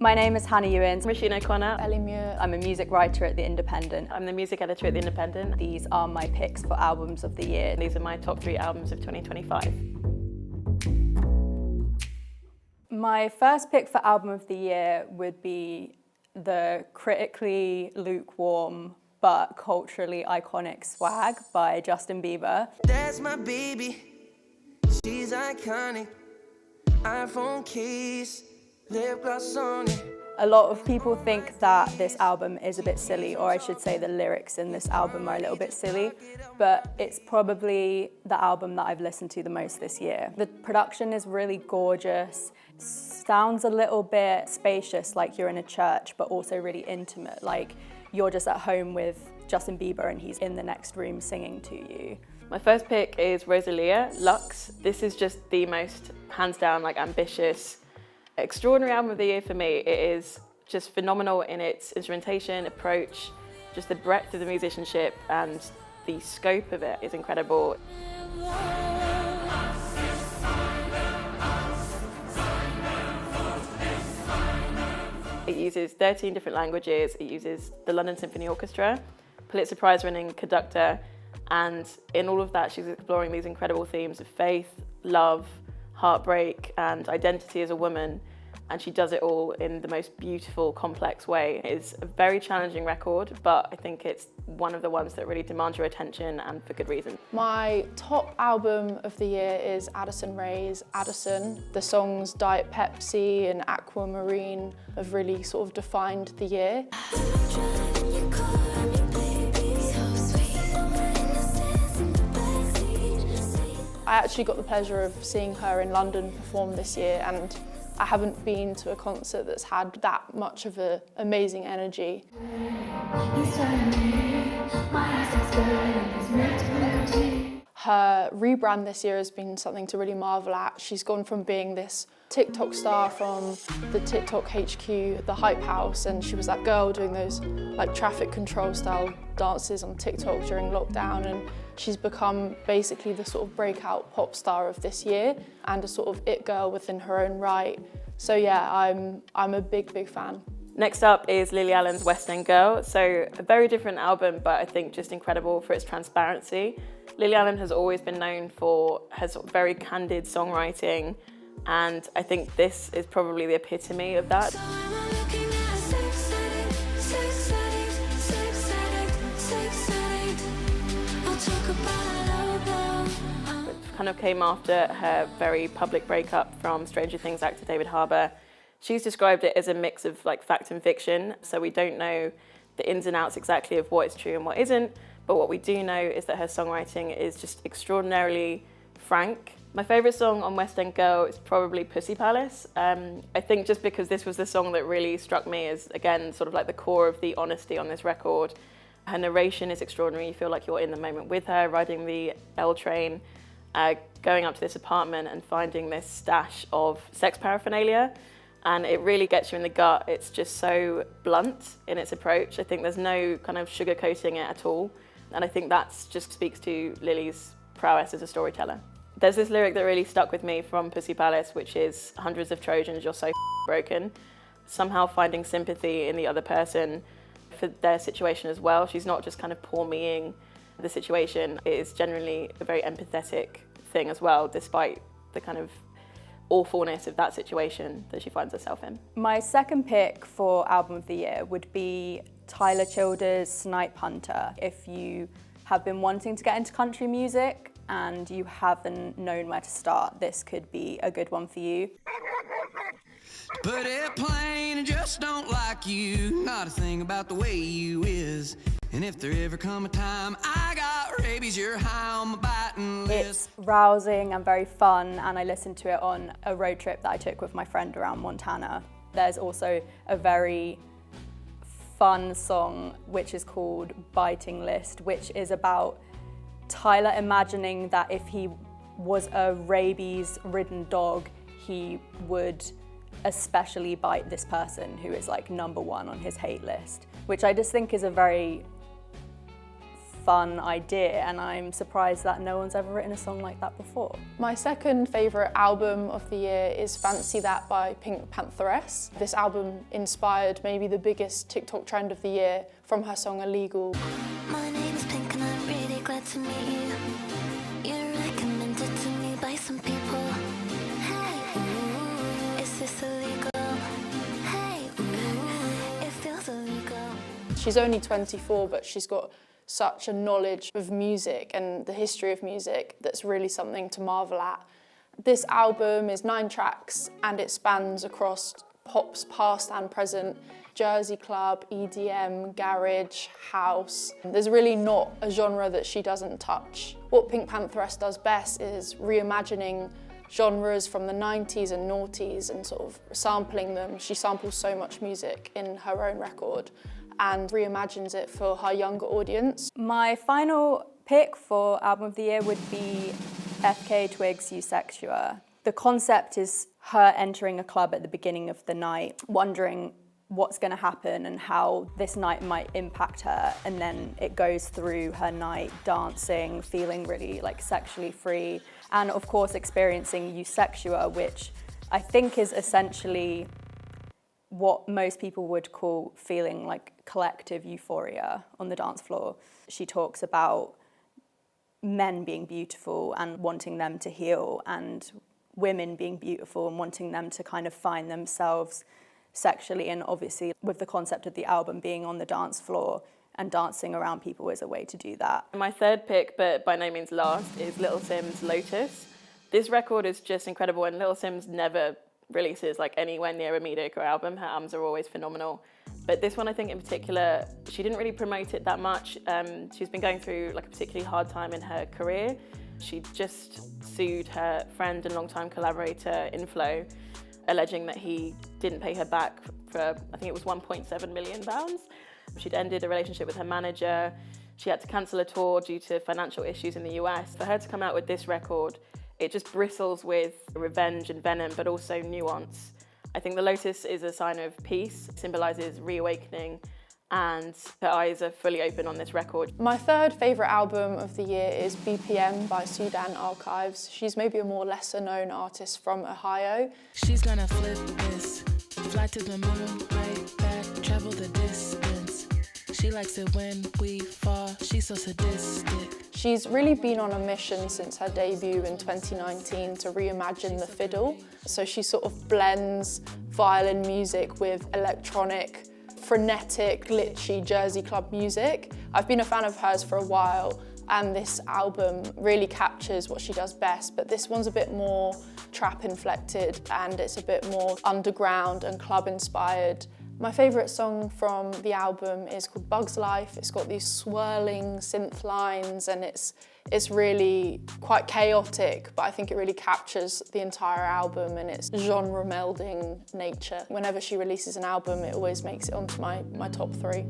My name is Hannah Ewens. Roisin O'Connor. Ellie Muir. I'm a music writer at The Independent. I'm the music editor at The Independent. These are my picks for albums of the year. These are my top 3 albums of 2025. My first pick for album of the year would be the critically lukewarm but culturally iconic Swag by Justin Bieber. That's my baby, she's iconic. iPhone case, lip gloss on it. A lot of people think that this album is a bit silly, or I should say the lyrics in this album are a little bit silly, but it's probably the album that I've listened to the most this year. The production is really gorgeous, sounds a little bit spacious, like you're in a church, but also really intimate, like you're just at home with Justin Bieber and he's in the next room singing to you. My first pick is Rosalia, Lux. This is just the most hands down, like ambitious, extraordinary album of the year for me. It is just phenomenal in its instrumentation, approach, just the breadth of the musicianship and the scope of it is incredible. It uses 13 different languages. It uses the London Symphony Orchestra, Pulitzer Prize winning conductor, and in all of that she's exploring these incredible themes of faith, love, heartbreak and identity as a woman, and she does it all in the most beautiful, complex way. It's a very challenging record, but I think it's one of the ones that really demands your attention, and for good reason. My top album of the year is Addison Rae's Addison. The songs Diet Pepsi and Aquamarine have really sort of defined the year. I actually got the pleasure of seeing her in London perform this year, and I haven't been to a concert that's had that much of an amazing energy. Her rebrand this year has been something to really marvel at. She's gone from being this TikTok star from the TikTok HQ, the Hype House, and she was that girl doing those like traffic control style dances on TikTok during lockdown, and she's become basically the sort of breakout pop star of this year and a sort of it girl within her own right. So yeah, I'm a big fan. Next up is Lily Allen's West End Girl. So a very different album, but I think just incredible for its transparency. Lily Allen has always been known for her sort of very candid songwriting, and I think this is probably the epitome of that. It kind of came after her very public breakup from Stranger Things actor David Harbour. She's described it as a mix of like fact and fiction, so we don't know the ins and outs exactly of what is true and what isn't, but what we do know is that her songwriting is just extraordinarily frank. My favourite song on West End Girl is probably Pussy Palace. I think just because this was the song that really struck me as, again, sort of like the core of the honesty on this record. Her narration is extraordinary. You feel like you're in the moment with her, riding the L train, going up to this apartment and finding this stash of sex paraphernalia. And it really gets you in the gut. It's just so blunt in its approach. I think there's no kind of sugarcoating it at all. And I think that just speaks to Lily's prowess as a storyteller. There's this lyric that really stuck with me from Pussy Palace, which is, hundreds of Trojans, you're so broken. Somehow finding sympathy in the other person for their situation as well. She's not just kind of poor meing the situation. It is generally a very empathetic thing as well, despite the kind of awfulness of that situation that she finds herself in. My second pick for album of the year would be Tyler Childers' Snipe Hunter. If you have been wanting to get into country music and you haven't known where to start, this could be a good one for you. But airplane just don't like you, not a thing about the way you is. And if there ever come a time I got rabies, you're high on my biting list. It's rousing and very fun, and I listened to it on a road trip that I took with my friend around Montana. There's also a very fun song which is called Biting List, which is about Tyler imagining that if he was a rabies-ridden dog, he would especially bite this person who is like number one on his hate list, which I just think is a very fun idea, and I'm surprised that no one's ever written a song like that before. My second favourite album of the year is Fancy That by Pink Pantheress. This album inspired maybe the biggest TikTok trend of the year from her song Illegal. My name is Pink and I'm really glad to meet you. You're recommended to me by some people. Hey, ooh, is this illegal? Hey, ooh, it feels illegal. She's only 24, but she's got such a knowledge of music and the history of music that's really something to marvel at. This album is 9 tracks and it spans across pop's past and present, Jersey club, EDM, garage, house. There's really not a genre that she doesn't touch. What Pink Pantheress does best is reimagining genres from the 90s and noughties and sort of sampling them. She samples so much music in her own record and reimagines it for her younger audience. My final pick for Album of the Year would be FK Twigs' Eusexua. The concept is her entering a club at the beginning of the night, wondering what's going to happen and how this night might impact her, and then it goes through her night dancing, feeling really like sexually free, and of course experiencing Eusexua, which I think is essentially what most people would call feeling like collective euphoria on the dance floor. She talks about men being beautiful and wanting them to heal, and women being beautiful and wanting them to kind of find themselves sexually, and obviously with the concept of the album being on the dance floor and dancing around people is a way to do that. My third pick, but by no means last, is Little Sim's Lotus. This record is just incredible, and Little Sim's never releases like anywhere near a mediocre album. Her albums are always phenomenal. But this one, I think in particular, she didn't really promote it that much. She's been going through like a particularly hard time in her career. She just sued her friend and longtime collaborator Inflo, alleging that he didn't pay her back for, I think it was £1.7 million. She'd ended a relationship with her manager. She had to cancel a tour due to financial issues in the US. For her to come out with this record, it just bristles with revenge and venom, but also nuance. I think the Lotus is a sign of peace, symbolises reawakening, and her eyes are fully open on this record. My third favourite album of the year is BPM by Sudan Archives. She's maybe a more lesser known artist from Ohio. She's gonna flip this, fly to the moon, right back, travel the distance. She likes it when we fall, she's so sadistic. She's really been on a mission since her debut in 2019 to reimagine the fiddle. So she sort of blends violin music with electronic, frenetic, glitchy Jersey club music. I've been a fan of hers for a while, and this album really captures what she does best, but this one's a bit more trap inflected and it's a bit more underground and club inspired. My favourite song from the album is called Bug's Life. It's got these swirling synth lines and it's really quite chaotic, but I think it really captures the entire album and its genre melding nature. Whenever she releases an album, it always makes it onto my top 3.